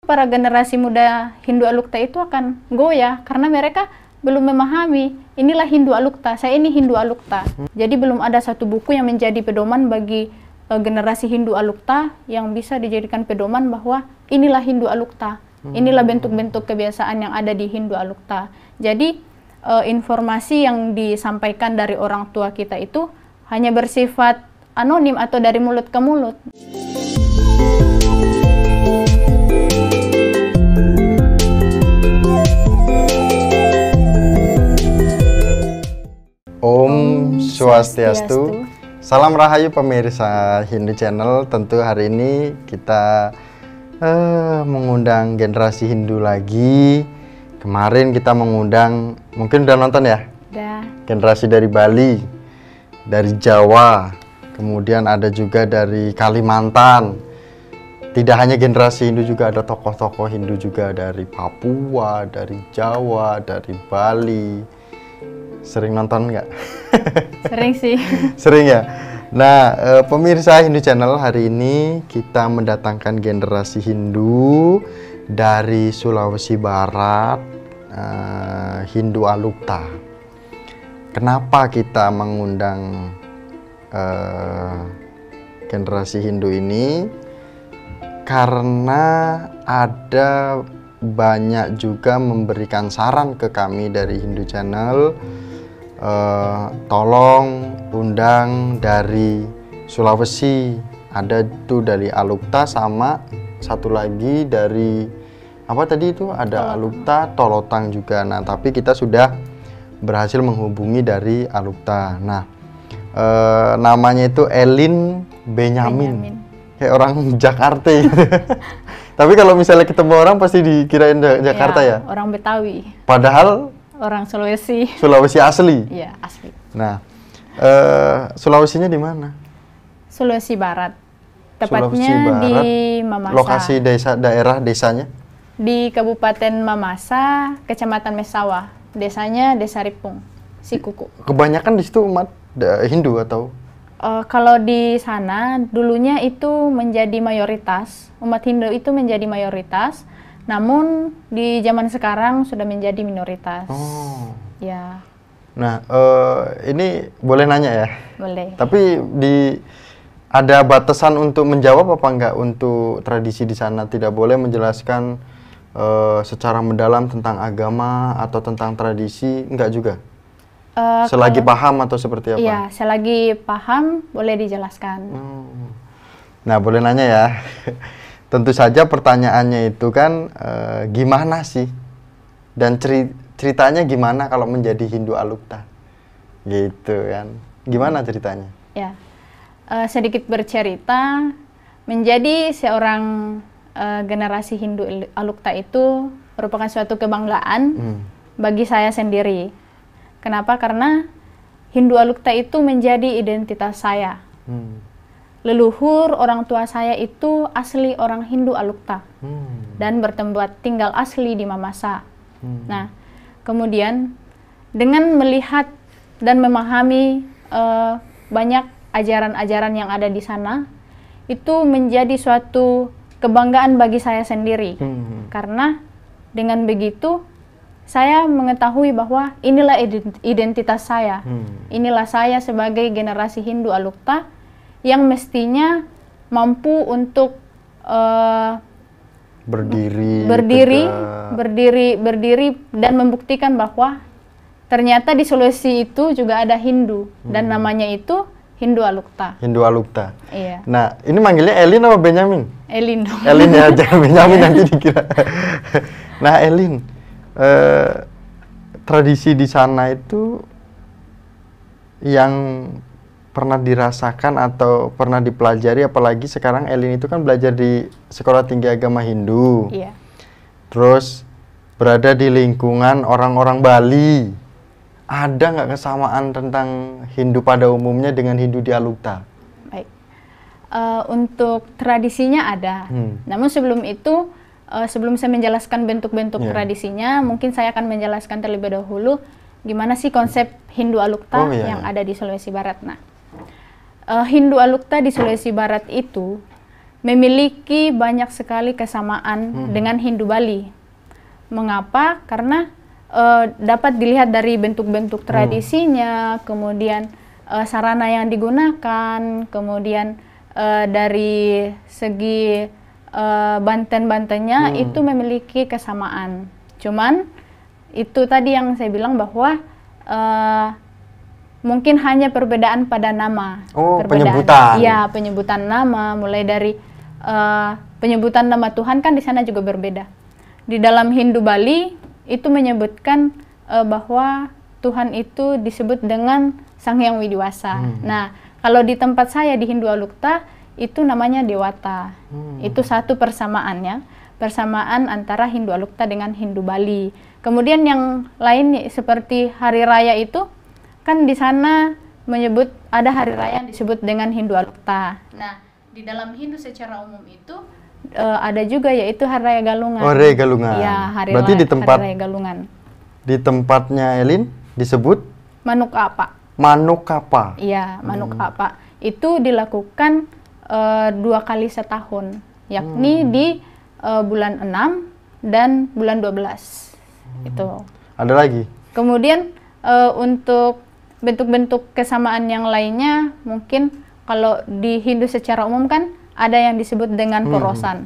para generasi muda Hindu Alukta itu akan goyah karena mereka belum memahami inilah Hindu Alukta, saya ini Hindu Alukta. Jadi belum ada satu buku yang menjadi pedoman bagi generasi Hindu Alukta yang bisa dijadikan pedoman bahwa inilah Hindu Alukta, inilah bentuk-bentuk kebiasaan yang ada di Hindu Alukta. Jadi informasi yang disampaikan dari orang tua kita itu hanya bersifat anonim atau dari mulut ke mulut. Om Swastiastu. Salam Rahayu pemirsa Hindu Channel. Tentu hari ini kita mengundang generasi Hindu lagi. Kemarin kita mengundang, mungkin udah nonton ya? Udah. Generasi dari Bali, dari Jawa, kemudian ada juga dari Kalimantan. Tidak hanya generasi Hindu, juga ada tokoh-tokoh Hindu juga dari Papua, dari Jawa, dari Bali. Sering nonton nggak? Sering sih. Sering ya? Nah, pemirsa Hindu Channel, hari ini kita mendatangkan generasi Hindu dari Sulawesi Barat, Hindu Alukta. Kenapa kita mengundang generasi Hindu ini? Karena ada banyak juga memberikan saran ke kami dari Hindu Channel, tolong undang dari Sulawesi, ada tuh dari Alukta, sama satu lagi dari apa tadi itu, ada Alukta, Tolotang juga. Nah, tapi kita sudah berhasil menghubungi dari Alukta. Nah, namanya itu Elin Benyamin. Kayak orang Jakarta gitu. Tapi kalau misalnya ketemu orang pasti dikirain Jakarta ya? Orang Betawi. Padahal orang Sulawesi. Sulawesi asli. Iya, asli. Nah, Sulawesinya di mana? Sulawesi Barat. Tepatnya Sulawesi Barat, di Mamasa. Lokasi daerah desanya? Di Kabupaten Mamasa, Kecamatan Mesawa. Desanya Desa Ripung, Sikuku. Kebanyakan di situ umat Hindu atau? Kalau di sana dulunya itu menjadi mayoritas, umat Hindu itu menjadi mayoritas, namun di zaman sekarang sudah menjadi minoritas. Oh. Ya. Nah, ini boleh nanya ya? Boleh. Tapi ada batasan untuk menjawab apa enggak untuk tradisi di sana? Tidak boleh menjelaskan secara mendalam tentang agama atau tentang tradisi, enggak juga? Selagi paham atau seperti apa? Iya, selagi paham boleh dijelaskan. Nah, boleh nanya ya. Tentu saja pertanyaannya itu kan gimana sih? Dan ceritanya gimana kalau menjadi Hindu Alukta? Gitu kan. Gimana ceritanya? Ya. Sedikit bercerita, menjadi seorang generasi Hindu Alukta itu merupakan suatu kebanggaan bagi saya sendiri. Kenapa? Karena Hindu Alukta itu menjadi identitas saya. Leluhur orang tua saya itu asli orang Hindu Alukta dan bertempat tinggal asli di Mamasa. Nah, kemudian dengan melihat dan memahami banyak ajaran-ajaran yang ada di sana, itu menjadi suatu kebanggaan bagi saya sendiri. Karena dengan begitu saya mengetahui bahwa inilah identitas saya. Inilah saya sebagai generasi Hindu Alukta yang mestinya mampu untuk berdiri dan membuktikan bahwa ternyata di Sulawesi itu juga ada Hindu dan namanya itu Hindu Alukta. Hindu Alukta. Iya. Nah, ini manggilnya Elin apa Benyamin? Elin. Elin ya, jangan Benyamin nanti dikira. Nah, Elin, tradisi di sana itu yang pernah dirasakan atau pernah dipelajari, apalagi sekarang Elin itu kan belajar di Sekolah Tinggi Agama Hindu. Iya. Terus berada di lingkungan orang-orang Bali. Ada nggak kesamaan tentang Hindu pada umumnya dengan Hindu di Alukta? Baik. Untuk tradisinya ada. Namun sebelum itu, sebelum saya menjelaskan bentuk-bentuk tradisinya, mungkin saya akan menjelaskan terlebih dahulu gimana sih konsep Hindu Alukta yang ada di Sulawesi Barat. Nah, Hindu Alukta di Sulawesi Barat itu memiliki banyak sekali kesamaan dengan Hindu Bali. Mengapa? Karena dapat dilihat dari bentuk-bentuk tradisinya, kemudian sarana yang digunakan, kemudian dari segi banten-bantennya itu memiliki kesamaan. Cuman itu tadi yang saya bilang bahwa mungkin hanya perbedaan pada nama. Penyebutan. Iya, penyebutan nama, mulai dari penyebutan nama Tuhan kan di sana juga berbeda. Di dalam Hindu Bali itu menyebutkan bahwa Tuhan itu disebut dengan Sang Hyang Widiwasa. Nah, kalau di tempat saya di Hindu Alukta itu namanya Dewata. Itu satu persamaannya, persamaan antara Hindu Alukta dengan Hindu Bali. Kemudian yang lain seperti hari raya itu kan di sana menyebut ada hari raya yang disebut dengan Hindu Alukta. Nah, di dalam Hindu secara umum itu ada juga yaitu Hari Raya Galungan. Oh, Raya Galungan. Iya, Berarti di tempat Hari Raya Galungan. Di tempatnya Elin disebut Manuk Apa. Manuk Apa. Iya, Manuk Apa. Itu dilakukan 2 kali setahun, yakni di bulan 6 dan bulan 12. Itu. Ada lagi? Kemudian untuk bentuk-bentuk kesamaan yang lainnya, mungkin kalau di Hindu secara umum kan ada yang disebut dengan porosan.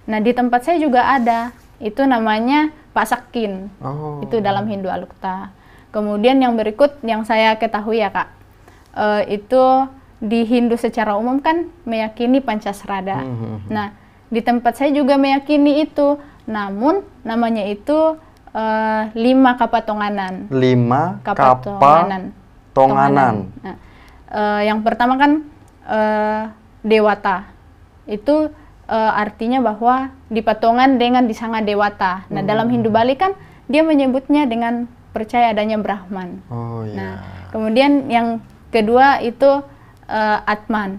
Nah, di tempat saya juga ada, itu namanya Pak Sakin. Itu dalam Hindu Alukta. Kemudian yang berikut yang saya ketahui ya Kak, itu di Hindu secara umum kan meyakini Pancasrada. Nah, di tempat saya juga meyakini itu, namun namanya itu 5 Kapatonganan. 5 Kapatonganan. Nah, yang pertama kan Dewata. Itu artinya bahwa dipatongan dengan disanga Dewata. Nah, dalam Hindu Bali kan dia menyebutnya dengan percaya adanya Brahman. Nah, kemudian yang kedua itu Atman.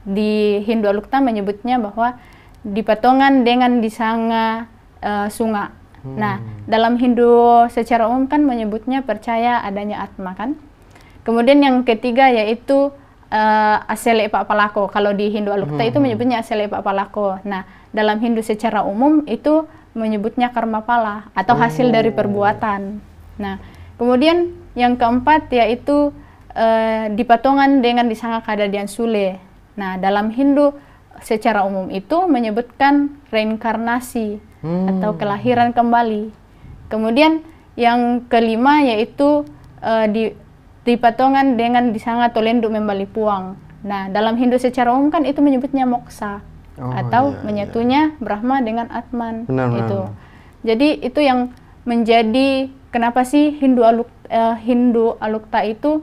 Di Hindu Alukta menyebutnya bahwa dipatongan dengan disanga Sunga. Nah, dalam Hindu secara umum kan menyebutnya percaya adanya Atma kan. Kemudian yang ketiga yaitu Asele Papalako. Kalau di Hindu Alukta itu menyebutnya Asele Papalako. Nah, dalam Hindu secara umum itu menyebutnya karma pala atau hasil dari perbuatan. Nah, kemudian yang keempat yaitu dipatongan dengan disanga kadadian Sule. Nah, dalam Hindu secara umum itu menyebutkan reinkarnasi atau kelahiran kembali. Kemudian yang kelima yaitu dipatongan dengan disanga Tolendu Membali Puang. Nah, dalam Hindu secara umum kan itu menyebutnya moksa atau menyatunya Brahma dengan Atman. Itu. Jadi itu yang menjadi kenapa sih Hindu Alukta itu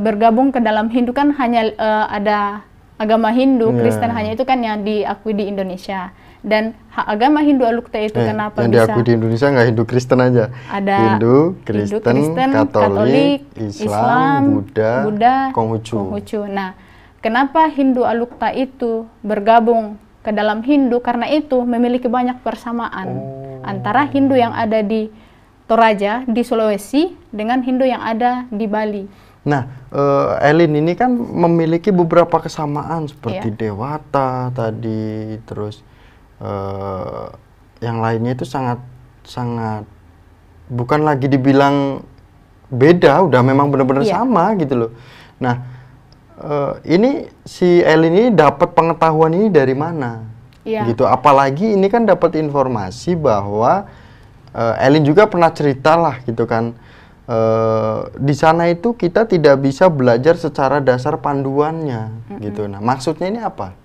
bergabung ke dalam Hindu kan hanya ada agama Hindu, Kristen hanya itu kan yang diakui di Indonesia. Dan agama Hindu Alukta itu kenapa yang bisa diakui di Indonesia nggak Hindu Kristen aja, ada Hindu, Kristen, Katolik, Islam, Buddha, Konghucu. Nah, kenapa Hindu Alukta itu bergabung ke dalam Hindu? Karena itu memiliki banyak persamaan antara Hindu yang ada di Toraja di Sulawesi dengan Hindu yang ada di Bali. Nah, Elin ini kan memiliki beberapa kesamaan seperti Dewata tadi, terus yang lainnya itu sangat bukan lagi dibilang beda, udah memang benar-benar sama gitu loh. Nah, ini si Elin ini dapat pengetahuan ini dari mana? Gitu. Apalagi ini kan dapat informasi bahwa Elin juga pernah cerita lah gitu kan. Di sana itu kita tidak bisa belajar secara dasar panduannya gitu. Nah, maksudnya ini apa?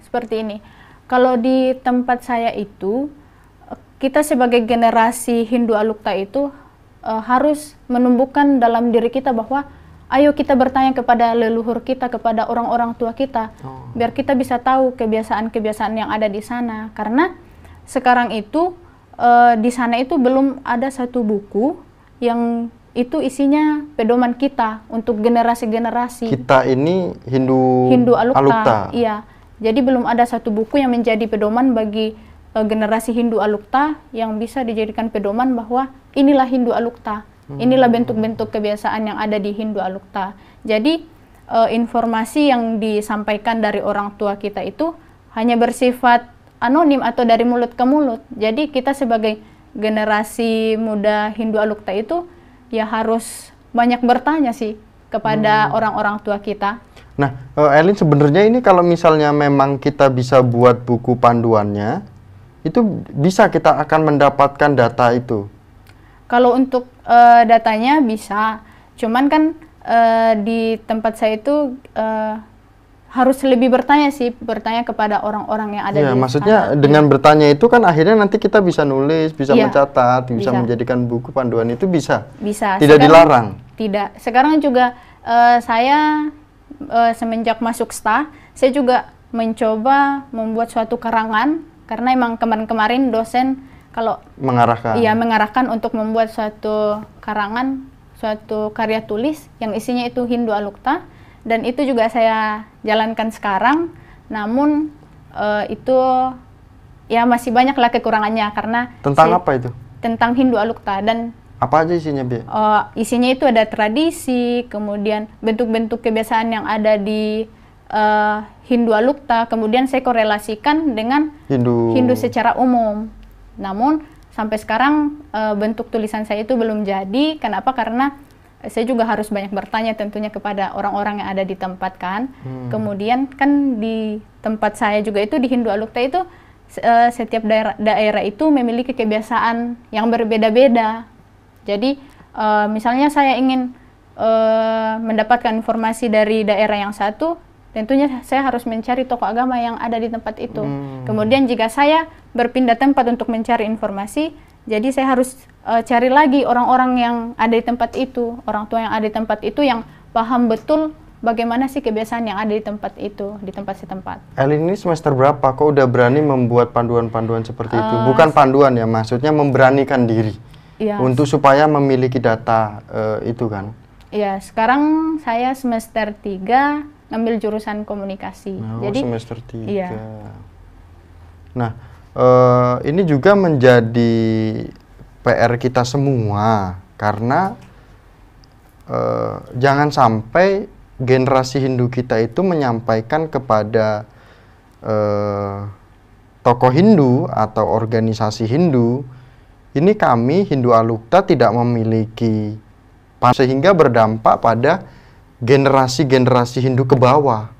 Seperti ini. Kalau di tempat saya itu, kita sebagai generasi Hindu Alukta itu harus menumbuhkan dalam diri kita bahwa ayo kita bertanya kepada leluhur kita, kepada orang-orang tua kita, biar kita bisa tahu kebiasaan-kebiasaan yang ada di sana. Karena sekarang itu di sana itu belum ada satu buku yang itu isinya pedoman kita untuk generasi-generasi. Kita ini Hindu Alukta. Iya. Jadi belum ada satu buku yang menjadi pedoman bagi generasi Hindu Alukta yang bisa dijadikan pedoman bahwa inilah Hindu Alukta. Inilah bentuk-bentuk kebiasaan yang ada di Hindu Alukta. Jadi informasi yang disampaikan dari orang tua kita itu hanya bersifat anonim atau dari mulut ke mulut. Jadi kita sebagai generasi muda Hindu Alukta itu ya harus banyak bertanya sih kepada orang-orang tua kita. Nah, Elin, sebenarnya ini kalau misalnya memang kita bisa buat buku panduannya, itu bisa kita akan mendapatkan data itu. Kalau untuk datanya bisa, cuman kan di tempat saya itu harus lebih bertanya sih, bertanya kepada orang-orang yang ada Ya, di maksudnya sana. dengan bertanya itu kan akhirnya nanti kita bisa nulis, bisa Iya, mencatat, bisa bisa. menjadikan buku panduan itu bisa. Bisa. Tidak Sekarang- dilarang. Tidak. Sekarang juga saya semenjak masuk STA, saya juga mencoba membuat suatu karangan karena emang kemarin-kemarin dosen kalau Mengarahkan. iya mengarahkan untuk membuat suatu karangan, suatu karya tulis yang isinya itu Hindu Alukta, dan itu juga saya jalankan sekarang. Namun itu ya masih banyak lah kekurangannya karena Tentang apa itu? tentang Hindu Alukta, dan Apa aja isinya, Bi? isinya itu ada tradisi, kemudian bentuk-bentuk kebiasaan yang ada di Hindu Alukta, kemudian saya korelasikan dengan Hindu secara umum. Namun sampai sekarang bentuk tulisan saya itu belum jadi. Kenapa? Karena saya juga harus banyak bertanya tentunya kepada orang-orang yang ada di tempat kan. Kemudian kan di tempat saya juga itu di Hindu Alukta itu setiap daerah itu memiliki kebiasaan yang berbeda-beda. Jadi misalnya saya ingin mendapatkan informasi dari daerah yang satu, tentunya saya harus mencari tokoh agama yang ada di tempat itu. Kemudian jika saya berpindah tempat untuk mencari informasi, jadi saya harus cari lagi orang-orang yang ada di tempat itu, orang tua yang ada di tempat itu yang paham betul bagaimana sih kebiasaan yang ada di tempat itu, di tempat setempat. Elin ini semester berapa? Kok udah berani membuat panduan-panduan seperti itu? Bukan panduan ya, maksudnya memberanikan diri. Iya. Untuk supaya memiliki data itu kan? Iya, sekarang saya semester 3 ngambil jurusan komunikasi. Oh, Jadi semester 3. iya. Nah, ini juga menjadi PR kita semua karena jangan sampai generasi Hindu kita itu menyampaikan kepada tokoh Hindu atau organisasi Hindu, ini kami Hindu Alukta tidak memiliki, sehingga berdampak pada generasi-generasi Hindu ke bawah.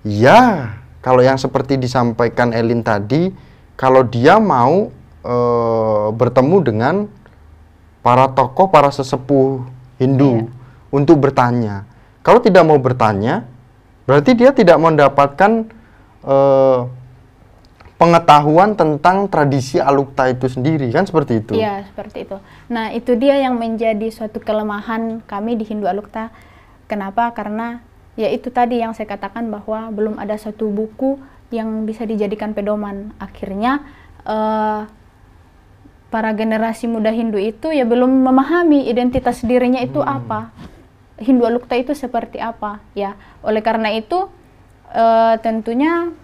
Ya, kalau yang seperti disampaikan Elin tadi, kalau dia mau bertemu dengan para tokoh, para sesepuh Hindu untuk bertanya. Kalau tidak mau bertanya, berarti dia tidak mendapatkan pengetahuan tentang tradisi Alukta itu sendiri, kan seperti itu? Iya, seperti itu. Nah, itu dia yang menjadi suatu kelemahan kami di Hindu Alukta. Kenapa? Karena ya itu tadi yang saya katakan bahwa belum ada satu buku yang bisa dijadikan pedoman. Akhirnya para generasi muda Hindu itu ya belum memahami identitas dirinya itu apa. Hindu Alukta itu seperti apa, ya. Oleh karena itu tentunya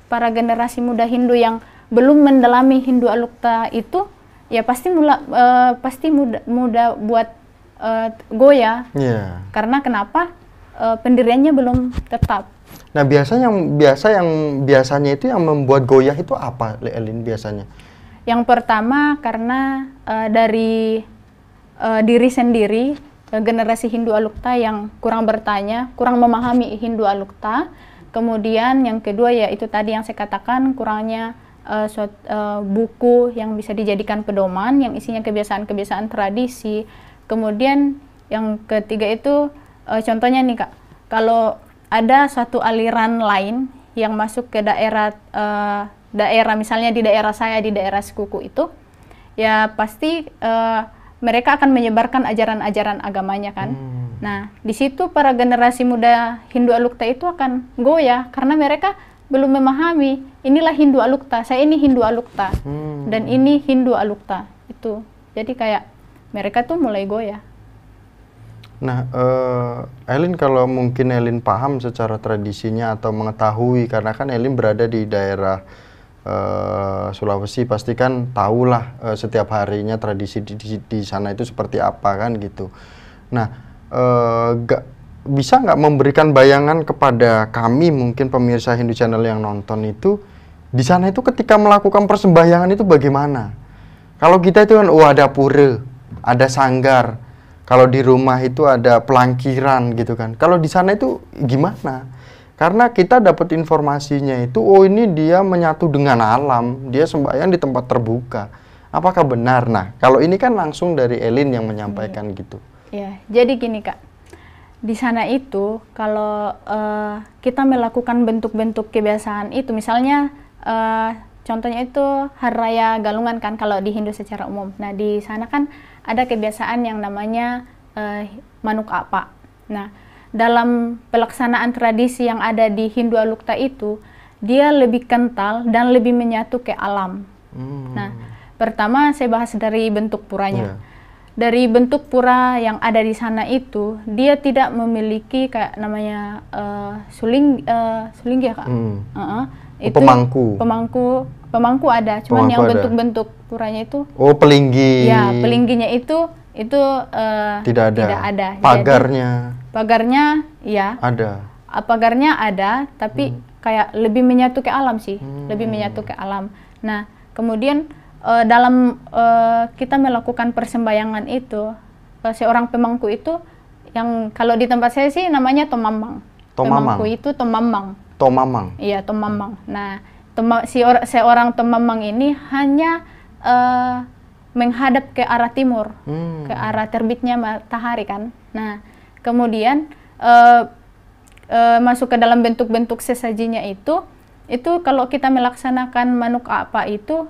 para generasi muda Hindu yang belum mendalami Hindu Alukta itu ya pasti mudah buat goyah. Yeah. Karena kenapa? Pendiriannya belum tetap. Nah, biasanya itu yang membuat goyah itu apa, Elin, biasanya? Yang pertama karena dari diri sendiri, generasi Hindu Alukta yang kurang bertanya, kurang memahami Hindu Alukta. Kemudian yang kedua ya itu tadi yang saya katakan, kurangnya buku yang bisa dijadikan pedoman yang isinya kebiasaan-kebiasaan tradisi. Kemudian yang ketiga itu contohnya nih Kak, kalau ada suatu aliran lain yang masuk ke daerah misalnya di daerah saya, di daerah sekuku itu, ya pasti mereka akan menyebarkan ajaran-ajaran agamanya kan. Nah, di situ para generasi muda Hindu Alukta itu akan goyah karena mereka belum memahami inilah Hindu Alukta, saya ini Hindu Alukta dan ini Hindu Alukta itu. Jadi kayak mereka tuh mulai goyah. Nah, Elin, kalau mungkin Elin paham secara tradisinya atau mengetahui, karena kan Elin berada di daerah Sulawesi, pasti kan tahulah setiap harinya tradisi di sana itu seperti apa kan gitu. Nah, bisa nggak memberikan bayangan kepada kami, mungkin pemirsa Hindu Channel yang nonton itu, di sana itu ketika melakukan persembahyangan itu bagaimana? Kalau kita itu kan, ada pura, ada sanggar. Kalau di rumah itu ada pelangkiran gitu kan. Kalau di sana itu gimana? Karena kita dapat informasinya itu, ini dia menyatu dengan alam, dia sembahyang di tempat terbuka. Apakah benar? Nah, kalau ini kan langsung dari Elin yang menyampaikan gitu. Ya, jadi gini Kak, di sana itu kalau kita melakukan bentuk-bentuk kebiasaan itu, misalnya contohnya itu Hari Raya Galungan kan kalau di Hindu secara umum. Nah, di sana kan ada kebiasaan yang namanya manuk apa. Nah, dalam pelaksanaan tradisi yang ada di Hindu Alukta itu, dia lebih kental dan lebih menyatu ke alam. Nah, pertama saya bahas dari bentuk puranya. Dari bentuk pura yang ada di sana itu, dia tidak memiliki kayak namanya suling ya Kak. Itu pemangku ada, cuman yang bentuk-bentuk puranya itu. Oh, pelinggi. Ya, pelingginya itu tidak ada. Pagarnya ya. Ada. Pagarnya ada, tapi kayak lebih menyatu ke alam sih, lebih menyatu ke alam. Nah, kemudian dalam kita melakukan persembahyangan itu, seorang pemangku itu yang kalau di tempat saya sih namanya tomamang. Pemangku itu tomamang. Tomamang. Iya, tomamang. Nah, seorang tomamang ini hanya menghadap ke arah timur, ke arah terbitnya matahari kan. Nah, kemudian masuk ke dalam bentuk-bentuk sesajinya itu kalau kita melaksanakan manuk apa itu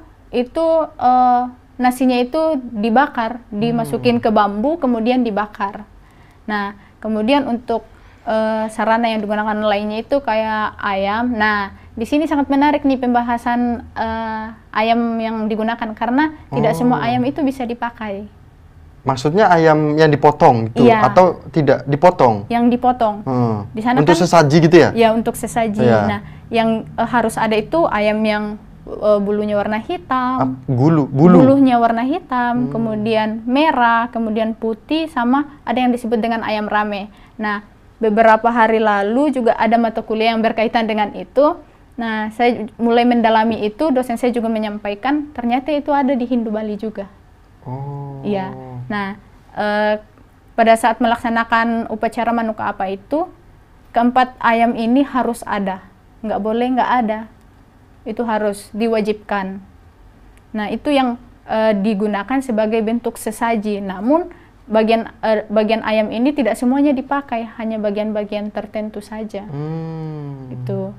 nasinya itu dibakar, dimasukin ke bambu kemudian dibakar. Nah, kemudian untuk sarana yang digunakan lainnya itu kayak ayam. Nah, di sini sangat menarik nih pembahasan ayam yang digunakan karena tidak semua ayam itu bisa dipakai. Maksudnya ayam yang dipotong itu atau tidak dipotong? Yang dipotong. Di sana untuk kan, sesaji gitu ya? Ya, untuk sesaji. Nah, yang harus ada itu ayam yang bulunya warna hitam. Bulunya warna hitam, kemudian merah, kemudian putih, sama ada yang disebut dengan ayam rame. Nah, beberapa hari lalu juga ada mata kuliah yang berkaitan dengan itu. Nah, saya mulai mendalami itu, dosen saya juga menyampaikan ternyata itu ada di Hindu Bali juga. Iya. Nah, pada saat melaksanakan upacara manuka apa itu, keempat ayam ini harus ada, nggak boleh nggak ada, itu harus diwajibkan. Nah, itu yang digunakan sebagai bentuk sesaji. Namun bagian ayam ini tidak semuanya dipakai, hanya bagian-bagian tertentu saja. Itu.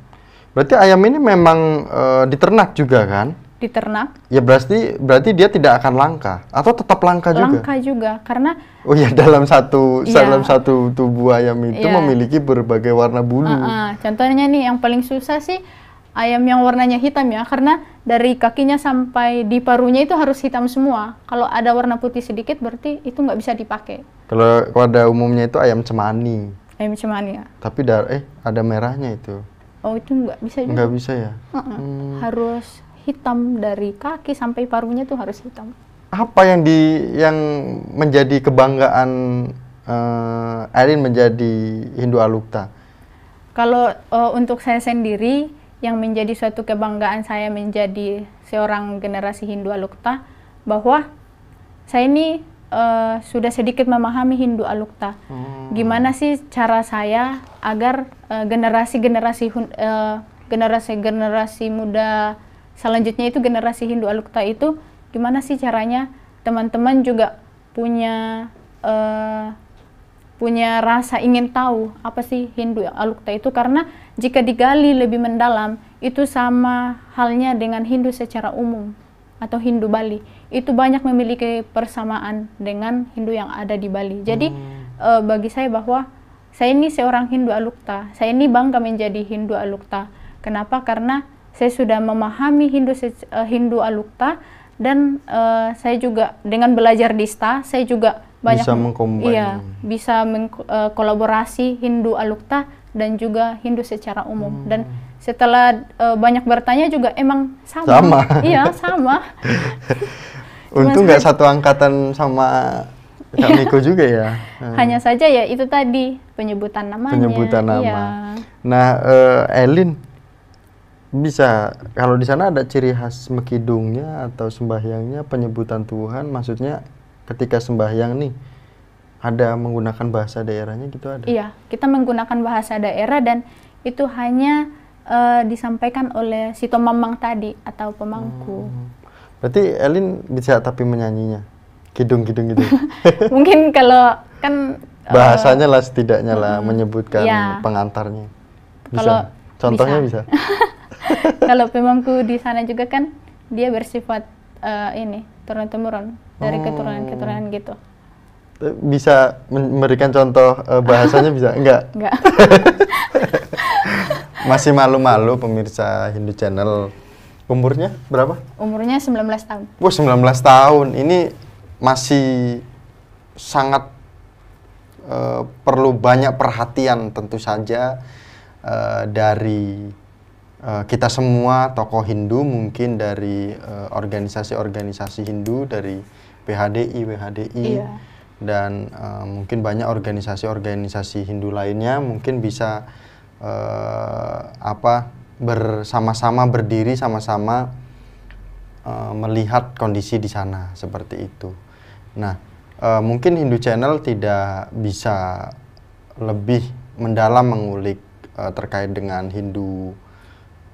Berarti ayam ini memang diternak juga kan? Diternak. Ya berarti dia tidak akan langka atau tetap langka juga? Langka juga karena dalam satu tubuh ayam itu memiliki berbagai warna bulu. Contohnya nih yang paling susah sih ayam yang warnanya hitam ya, karena dari kakinya sampai di paruhnya itu harus hitam semua. Kalau ada warna putih sedikit berarti itu nggak bisa dipakai. Kalau pada umumnya itu ayam cemani. Ayam cemani ya. Tapi ada merahnya itu. Oh, itu nggak bisa juga. Nggak bisa ya? Harus hitam dari kaki sampai paruhnya tuh harus hitam. Apa yang menjadi kebanggaan Elin menjadi Hindu Alukta? Kalau untuk saya sendiri, yang menjadi suatu kebanggaan saya menjadi seorang generasi Hindu Alukta, bahwa saya ini sudah sedikit memahami Hindu Alukta. Gimana sih cara saya agar generasi muda selanjutnya itu generasi Hindu Alukta itu gimana sih caranya teman-teman juga punya rasa ingin tahu apa sih Hindu Alukta itu, karena jika digali lebih mendalam itu sama halnya dengan Hindu secara umum atau Hindu Bali, itu banyak memiliki persamaan dengan Hindu yang ada di Bali. Jadi bagi saya bahwa saya ini seorang Hindu Alukta, saya ini bangga menjadi Hindu Alukta. Kenapa? Karena saya sudah memahami Hindu Alukta, dan saya juga dengan belajar di STA, saya juga banyak bisa mengkolaborasi Hindu Alukta dan juga Hindu secara umum. Dan setelah banyak bertanya juga emang sama. Iya, sama. Untung nggak satu angkatan sama Kak Miko juga ya. Hanya saja ya itu tadi penyebutan namanya. Penyebutan nama. Nah, Elin, bisa, kalau di sana ada ciri khas mekidungnya atau sembahyangnya, penyebutan Tuhan, maksudnya ketika sembahyang nih ada menggunakan bahasa daerahnya gitu ada? Iya, kita menggunakan bahasa daerah dan itu hanya disampaikan oleh si Tomamang tadi atau pemangku. Berarti Elin bisa tapi menyanyinya, kidung-kidung gitu. Mungkin kalau kan bahasanya lah setidaknya lah menyebutkan ya. pengantarnya. Bisa. Kalau Contohnya bisa. Kalau pemangku di sana juga kan dia bersifat ini turun-temurun dari keturunan-keturunan gitu. Bisa memberikan contoh bahasanya bisa? Enggak? Enggak. Masih malu-malu pemirsa Hindu Channel. Umurnya berapa? Umurnya 19 tahun. Wah, 19 tahun. Ini masih sangat perlu banyak perhatian tentu saja dari kita semua tokoh Hindu, mungkin dari organisasi-organisasi Hindu, dari PHDI, WHDI, Iya. dan mungkin banyak organisasi-organisasi Hindu lainnya mungkin bisa bersama-sama berdiri sama-sama melihat kondisi di sana seperti itu. Nah, mungkin Hindu Channel tidak bisa lebih mendalam mengulik terkait dengan Hindu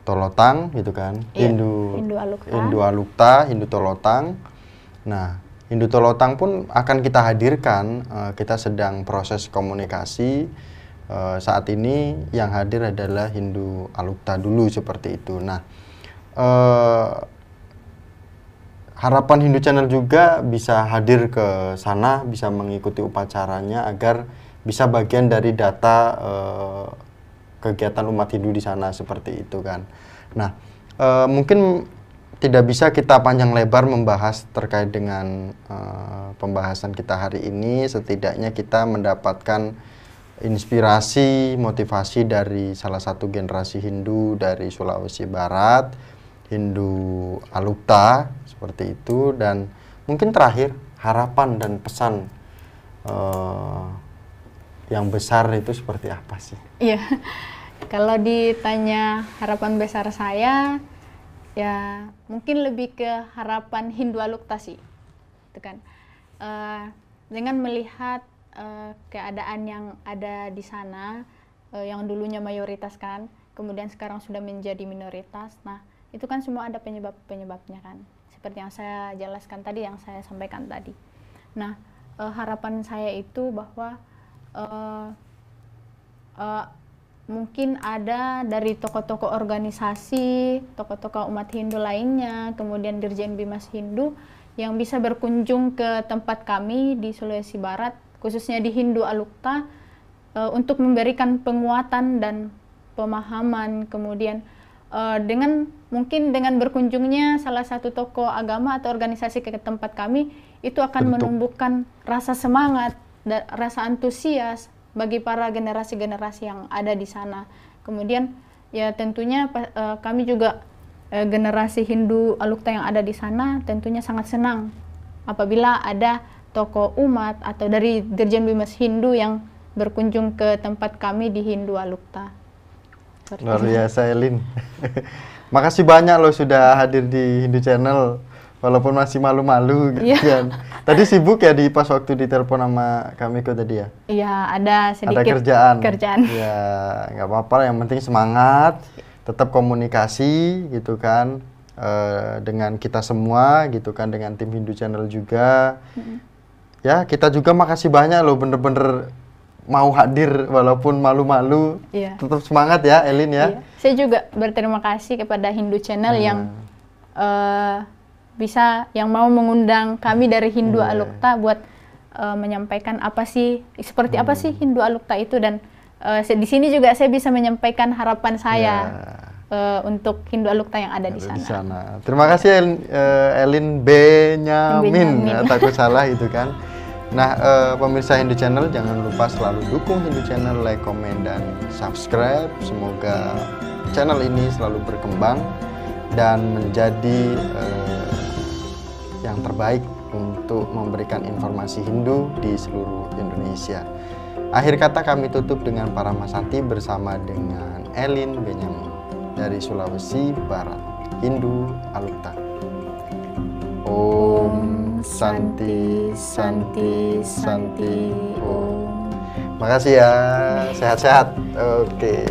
Tolotang gitu kan, Iya, Hindu Alukta, Hindu Tolotang. Nah, Hindu Tolotang pun akan kita hadirkan, kita sedang proses komunikasi. Saat ini yang hadir adalah Hindu Alukta dulu seperti itu. Nah, harapan Hindu Channel juga bisa hadir ke sana, bisa mengikuti upacaranya agar bisa bagian dari data kegiatan umat Hindu di sana seperti itu kan. Nah, mungkin tidak bisa kita panjang lebar membahas terkait dengan pembahasan kita hari ini. Setidaknya kita mendapatkan inspirasi, motivasi dari salah satu generasi Hindu dari Sulawesi Barat, Hindu Alukta seperti itu. Dan mungkin terakhir, harapan dan pesan yang besar itu seperti apa sih? Iya, kalau ditanya harapan besar saya, ya mungkin lebih ke harapan Hindu Alukta sih, itu kan. Dengan melihat keadaan yang ada di sana, yang dulunya mayoritas kan, kemudian sekarang sudah menjadi minoritas. Nah, itu kan semua ada penyebab-penyebabnya kan, seperti yang saya jelaskan tadi, yang saya sampaikan tadi. Nah, harapan saya itu bahwa mungkin ada dari tokoh-tokoh organisasi, tokoh-tokoh umat Hindu lainnya, kemudian Dirjen Bimas Hindu yang bisa berkunjung ke tempat kami di Sulawesi Barat, khususnya di Hindu Alukta, untuk memberikan penguatan dan pemahaman. Kemudian mungkin dengan berkunjungnya salah satu tokoh agama atau organisasi ke tempat kami, itu akan menumbuhkan rasa semangat dan rasa antusias bagi para generasi-generasi yang ada di sana. Kemudian ya tentunya kami juga generasi Hindu Alukta yang ada di sana tentunya sangat senang apabila ada tokoh umat atau dari Dirjen Bimas Hindu yang berkunjung ke tempat kami di Hindu Alukta. Luar biasa, Elin. Makasih banyak loh sudah hadir di Hindu Channel, walaupun masih malu-malu gitu kan. Tadi sibuk ya pas waktu ditelepon sama kami kok tadi ya? Iya, ada sedikit kerjaan. Ya, nggak apa-apa, yang penting semangat, tetap komunikasi gitu kan, dengan kita semua gitu kan, dengan tim Hindu Channel juga. Ya, kita juga makasih banyak loh, bener-bener mau hadir walaupun malu-malu. Tetap semangat ya, Elin ya. Saya juga berterima kasih kepada Hindu Channel yang yang mau mengundang kami dari Hindu Alukta buat menyampaikan seperti apa sih Hindu Alukta itu, dan di sini juga saya bisa menyampaikan harapan saya untuk Hindu Alukta yang ada di sana. Terima kasih Elin Benyamin. Takut salah itu kan. Nah, pemirsa Hindu Channel, jangan lupa selalu dukung Hindu Channel, like, komen, dan subscribe. Semoga channel ini selalu berkembang dan menjadi yang terbaik untuk memberikan informasi Hindu di seluruh Indonesia. Akhir kata kami tutup dengan para Masanti bersama dengan Elin Benyamin. dari Sulawesi Barat, Hindu Alukta. Om Santi Santi Santi Om. Makasih ya, sehat-sehat. Oke.